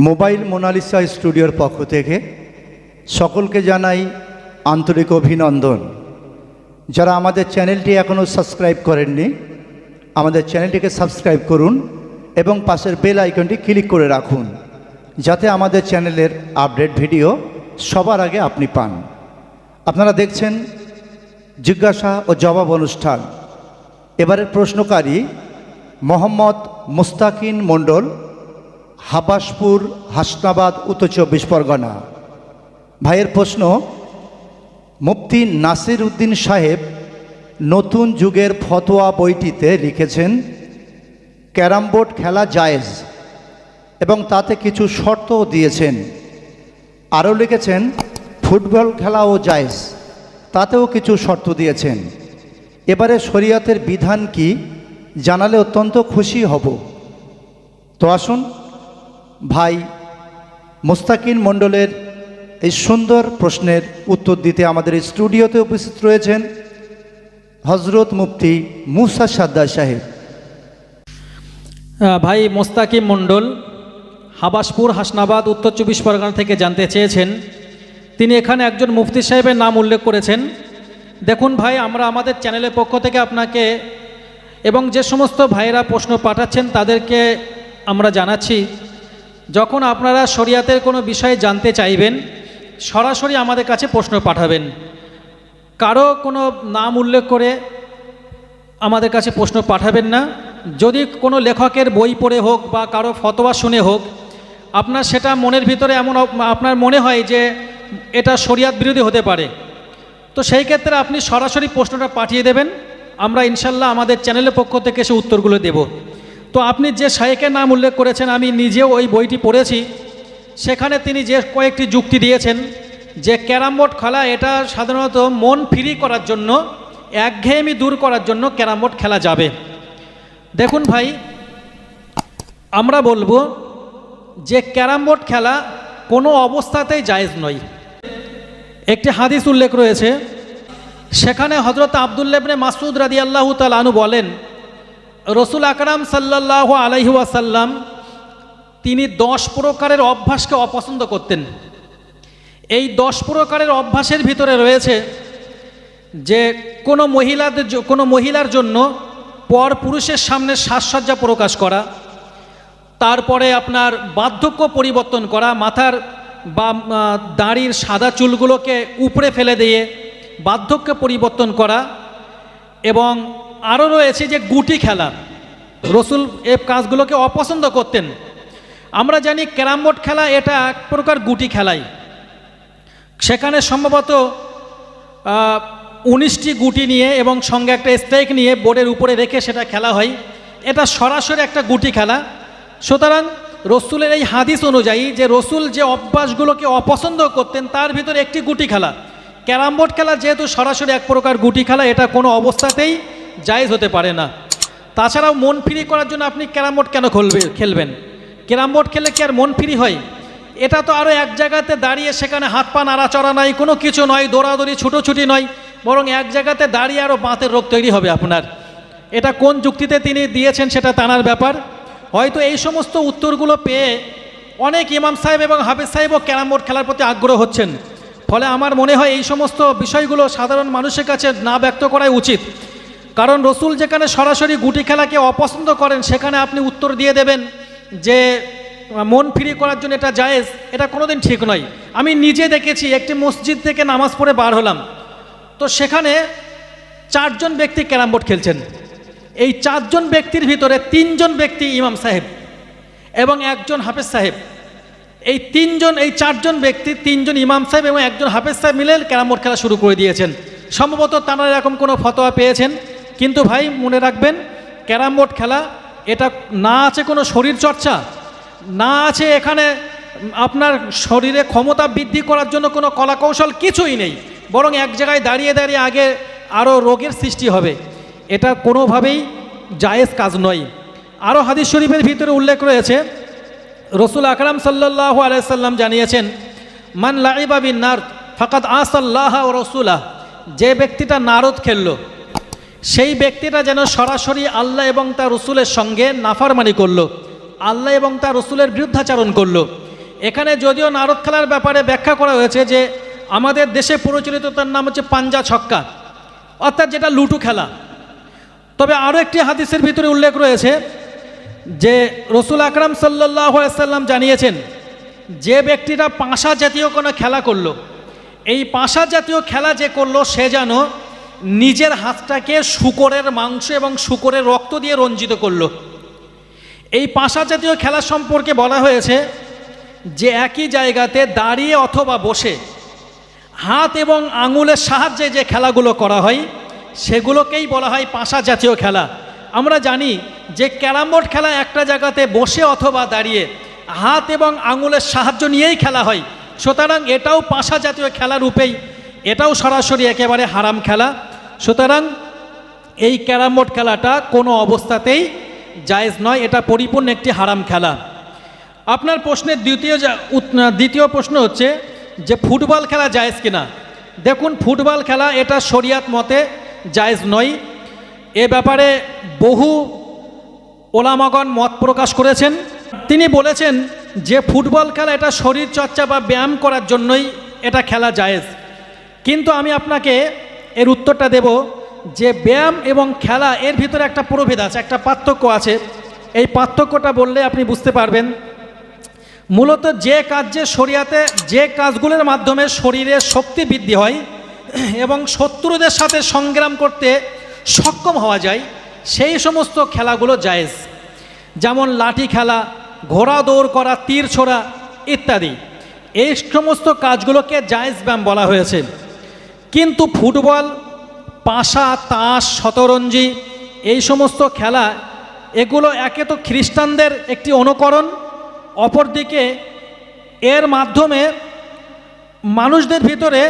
Mobile Mona Lisa স্টুডিওর পক্ষ থেকে সকলকে জানাই আন্তরিক অভিনন্দন। যারা আমাদের চ্যানেলটি এখনও সাবস্ক্রাইব করেননি, আমাদের চ্যানেলটিকে সাবস্ক্রাইব করুন এবং পাশের বেল আইকনটি ক্লিক করে রাখুন, যাতে আমাদের চ্যানেলের আপডেট ভিডিও সবার আগে আপনি পান। আপনারা দেখছেন জিজ্ঞাসা ও জবাব অনুষ্ঠান। এবারের প্রশ্নকারী মোহাম্মদ মুস্তাকিন মণ্ডল, হাবাসপুর, হাসনাবাদ, উত্তর 24 পরগনা। ভাইয়ের প্রশ্ন, মুফতি নাসির উদ্দিন সাহেব নতুন যুগের ফতোয়া বইটিতে লিখেছেন ক্যারাম বোর্ড খেলা জায়েজ এবং তাতে কিছু শর্তও দিয়েছেন। আরও লিখেছেন ফুটবল খেলাও জায়েজ, তাতেও কিছু শর্ত দিয়েছেন। এবারে শরীয়তের বিধান কি জানালে অত্যন্ত খুশি হব। তো আসুন ভাই মুস্তাকিন মণ্ডলের এই সুন্দর প্রশ্নের উত্তর দিতে আমাদের স্টুডিওতে উপস্থিত রয়েছেন হজরত মুফতি মুসা সাদ্দার সাহেব। ভাই মুস্তাকিম মণ্ডল হাবাসপুর, হাসনাবাদ, উত্তর 24 পরগনা থেকে জানতে চেয়েছেন। তিনি এখানে একজন মুফতি সাহেবের নাম উল্লেখ করেছেন। দেখুন ভাই, আমরা আমাদের চ্যানেলের পক্ষ থেকে আপনাকে এবং যে সমস্ত ভাইয়েরা প্রশ্ন পাঠাচ্ছেন তাদেরকে আমরা জানাচ্ছি, যখন আপনারা শরিয়াতের কোনো বিষয়ে জানতে চাইবেন সরাসরি আমাদের কাছে প্রশ্ন পাঠাবেন। কারো কোনো নাম উল্লেখ করে আমাদের কাছে প্রশ্ন পাঠাবেন না। যদি কোনো লেখকের বই পড়ে হোক বা কারো ফতোয়া শুনে হোক, আপনার সেটা মনের ভিতরে এমন আপনার মনে হয় যে এটা শরিয়াত বিরোধী হতে পারে, তো সেই ক্ষেত্রে আপনি সরাসরি প্রশ্নটা পাঠিয়ে দেবেন। আমরা ইনশাল্লাহ আমাদের চ্যানেলের পক্ষ থেকে সে উত্তরগুলো দেব। তো আপনি যে শায়েখের নাম উল্লেখ করেছেন, আমি নিজেও ওই বইটি পড়েছি। সেখানে তিনি যে কয়েকটি যুক্তি দিয়েছেন যে ক্যারাম বোর্ড খেলা এটা সাধারণত মন ফ্রি করার জন্য, একঘেয়েমি দূর করার জন্য ক্যারাম বোর্ড খেলা যাবে। দেখুন ভাই, আমরা বলবো যে ক্যারাম বোর্ড খেলা কোনো অবস্থাতেই জায়েজ নয়। একটি হাদিস উল্লেখ রয়েছে, সেখানে হযরত আব্দুল্লাহ ইবনে মাসউদ রাদিয়াল্লাহু তাআলা আনহু বলেন, রসুল আকরাম সাল্লাল্লাহু আলাইহি ওয়াসাল্লাম তিনি 10 প্রকারের অভ্যাসকে অপছন্দ করতেন। এই 10 প্রকারের অভ্যাসের ভিতরে রয়েছে যে কোনো মহিলার জন্য পর পুরুষের সামনে সাজসজ্জা প্রকাশ করা, তারপরে আপনার বার্ধক্য পরিবর্তন করা, মাথার বা দাড়ির সাদা চুলগুলোকে উপড়ে ফেলে দিয়ে বার্ধক্য পরিবর্তন করা, এবং আরও রয়েছে যে গুটি খেলা। রসুল এই কাজগুলোকে অপছন্দ করতেন। আমরা জানি ক্যারাম বোর্ড খেলা এটা এক প্রকার গুটি খেলাই। সেখানে সম্ভবত 19টি গুটি নিয়ে এবং সঙ্গে একটা স্ট্রাইক নিয়ে বোর্ডের উপরে রেখে সেটা খেলা হয়। এটা সরাসরি একটা গুটি খেলা। সুতরাং রসুলের এই হাদিস অনুযায়ী যে রসুল যে অভ্যাসগুলোকে অপছন্দ করতেন তার ভিতরে একটি গুটি খেলা। ক্যারাম বোর্ড খেলা যেহেতু সরাসরি এক প্রকার গুটি খেলা, এটা কোনো অবস্থাতেই জায়েজ হতে পারে না। তাছাড়াও মন ফ্রি করার জন্য আপনি ক্যারাম বোর্ড কেন খেলবেন? ক্যারাম বোর্ড খেলে কি আর মন ফ্রি হয়? এটা তো আরও এক জায়গাতে দাঁড়িয়ে, সেখানে হাত পা নাড়াচড়া নাই, কোনো কিছু নয়, দৌড়াদৌড়ি ছুটোছুটি নয়, বরং এক জায়গাতে দাঁড়িয়ে আরও বাতের রোগ তৈরি হবে আপনার। এটা কোন যুক্তিতে তিনি দিয়েছেন সেটা তানার ব্যাপার। হয়তো এই সমস্ত উত্তরগুলো পেয়ে অনেক ইমাম সাহেব এবং হাফেজ সাহেবও ক্যারাম বোর্ড খেলার প্রতি আগ্রহ হচ্ছেন। ফলে আমার মনে হয় এই সমস্ত বিষয়গুলো সাধারণ মানুষের কাছে না ব্যক্ত করাই উচিত। কারণ রসুল যেখানে সরাসরি গুটি খেলাকে অপছন্দ করেন, সেখানে আপনি উত্তর দিয়ে দেবেন যে মন ফ্রি করার জন্য এটা জায়েজ, এটা কোনোদিন ঠিক নয়। আমি নিজে দেখেছি, একটি মসজিদ থেকে নামাজ পড়ে বার হলাম, তো সেখানে 4 জন ব্যক্তি ক্যারাম বোর্ড খেলছেন। এই 4 জন ব্যক্তির ভিতরে 3 জন ব্যক্তি ইমাম সাহেব এবং 1 জন হাফেজ সাহেব। এই 4 জন ব্যক্তি, 3 জন ইমাম সাহেব এবং 1 জন হাফেজ সাহেব মিলে ক্যারাম বোর্ড খেলা শুরু করে দিয়েছেন। সম্ভবত তারা এরকম কোনো ফতোয়া পেয়েছেন। কিন্তু ভাই মনে রাখবেন, ক্যারাম বোর্ড খেলা এটা না আছে কোনো শরীর চর্চা, না আছে এখানে আপনার শরীরে ক্ষমতা বৃদ্ধি করার জন্য কোনো কলাকৌশল, কিছুই নেই। বরং এক জায়গায় দাঁড়িয়ে দাঁড়িয়ে আগে আরও রোগের সৃষ্টি হবে। এটা কোনোভাবেই জায়েজ কাজ নয়। আরও হাদিস শরীফের ভিতরে উল্লেখ রয়েছে, রসুল আকরাম সাল্লাল্লাহু আলাইহি সাল্লাম জানিয়েছেন, মান লাইবা বিন নার ফাকাদ আসাল্লাহ ওয়া রাসূলাহ, যে ব্যক্তিটা নারদ খেললো সেই ব্যক্তিটা যেন সরাসরি আল্লাহ এবং তার রসুলের সঙ্গে নাফরমানি করলো, আল্লাহ এবং তার রসুলের বিরুদ্ধাচরণ করলো। এখানে যদিও নারদ খেলার ব্যাপারে ব্যাখ্যা করা হয়েছে যে আমাদের দেশে প্রচলিত তার নাম হচ্ছে পাঞ্জা ছক্কা, অর্থাৎ যেটা লুটু খেলা। তবে আরও একটি হাদিসের ভিতরে উল্লেখ রয়েছে যে রসুল আকরাম সাল্লাল্লাহু আলাইহি সাল্লাম জানিয়েছেন যে ব্যক্তিটা পাশা জাতীয় কোনো খেলা করলো, এই পাশা জাতীয় খেলা যে করলো সে যেন নিজের হাতটাকে শূকরের মাংস এবং শূকরের রক্ত দিয়ে রঞ্জিত করলো। এই পাশা জাতীয় খেলা সম্পর্কে বলা হয়েছে যে একই জায়গাতে দাঁড়িয়ে অথবা বসে হাত এবং আঙুলের সাহায্যে যে খেলাগুলো করা হয় সেগুলোকেই বলা হয় পাশা জাতীয় খেলা। আমরা জানি যে ক্যারাম বোর্ড খেলা একটা জায়গাতে বসে অথবা দাঁড়িয়ে হাত এবং আঙুলের সাহায্য নিয়েই খেলা হয়, সুতরাং এটাও পাশা জাতীয় খেলা রূপেই, এটাও সরাসরি একেবারে হারাম খেলা। সুতরাং এই ক্যারাম বোর্ড খেলাটা কোনো অবস্থাতেই জায়েজ নয়, এটা পরিপূর্ণ একটি হারাম খেলা। আপনার প্রশ্নের দ্বিতীয় প্রশ্ন হচ্ছে যে ফুটবল খেলা জায়েজ কিনা। দেখুন, ফুটবল খেলা এটা শরিয়াত মতে জায়েজ নয়। এ ব্যাপারে বহু ওলামাগণ মত প্রকাশ করেছেন। তিনি বলেছেন যে ফুটবল খেলা এটা শরীর চর্চা বা ব্যায়াম করার জন্যই এটা খেলা জায়েজ। কিন্তু আমি আপনাকে এর উত্তরটা দেব যে ব্যায়াম এবং খেলা এর ভিতরে একটা প্রভেদ আছে, একটা পার্থক্য আছে। এই পার্থক্যটা বললে আপনি বুঝতে পারবেন। মূলত যে শরিয়াতে যে কাজগুলোর মাধ্যমে শরীরের শক্তি বৃদ্ধি হয় এবং শত্রুদের সাথে সংগ্রাম করতে সক্ষম হওয়া যায় সেই সমস্ত খেলাগুলো জায়েজ, যেমন লাঠি খেলা, ঘোড়া দৌড় করা, তীর ছোড়া ইত্যাদি। এই সমস্ত কাজগুলোকে জায়েজ ব্যায়াম বলা হয়েছে। কিন্তু ফুটবল, পাশা, তাস, শতরঞ্জি এই সমস্ত খেলা এগুলো একে তো খ্রিস্টানদের একটি অনুকরণ, অপরদিকে এর মাধ্যমে মানুষদের ভিতরে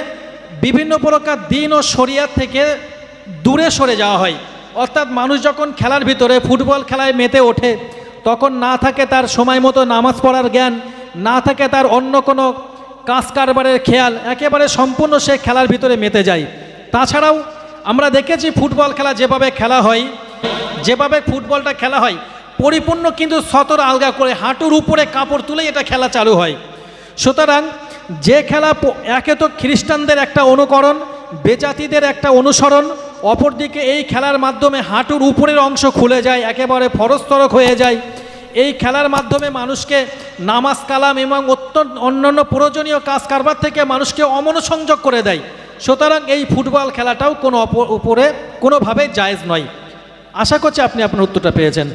বিভিন্ন প্রকার দিন ও শরিয়াত থেকে দূরে সরে যাওয়া হয়। অর্থাৎ মানুষ যখন খেলার ভিতরে ফুটবল খেলায় মেতে ওঠে তখন না থাকে তার সময় মতো নামাজ পড়ার জ্ঞান, না থাকে তার অন্য কোনো কাজ কারবারের খেয়াল, একেবারে সম্পূর্ণ সে খেলার ভিতরে মেতে যায়। তাছাড়াও আমরা দেখেছি ফুটবল খেলা যেভাবে খেলা হয়, যেভাবে ফুটবলটা খেলা হয় পরিপূর্ণ কিন্তু সতর আলগা করে হাঁটুর উপরে কাপড় তুলে এটা খেলা চালু হয়। সুতরাং যে খেলা একে তো খ্রিস্টানদের একটা অনুকরণ, বেজাতিদের একটা অনুসরণ, অপরদিকে এই খেলার মাধ্যমে হাঁটুর উপরের অংশ খুলে যায়, একেবারে ফরস্তরক হয়ে যায়। এই খেলার মাধ্যমে মানুষকে নামাজ কালাম এবং অন্যান্য প্রয়োজনীয় কাজ কারবার থেকে মানুষকে অমনোসংযোগ করে দেয়। সুতরাং এই ফুটবল খেলাটাও কোনো উপরে কোনোভাবেই জায়েজ নয়। আশা করছি আপনি আপনার উত্তরটা পেয়েছেন।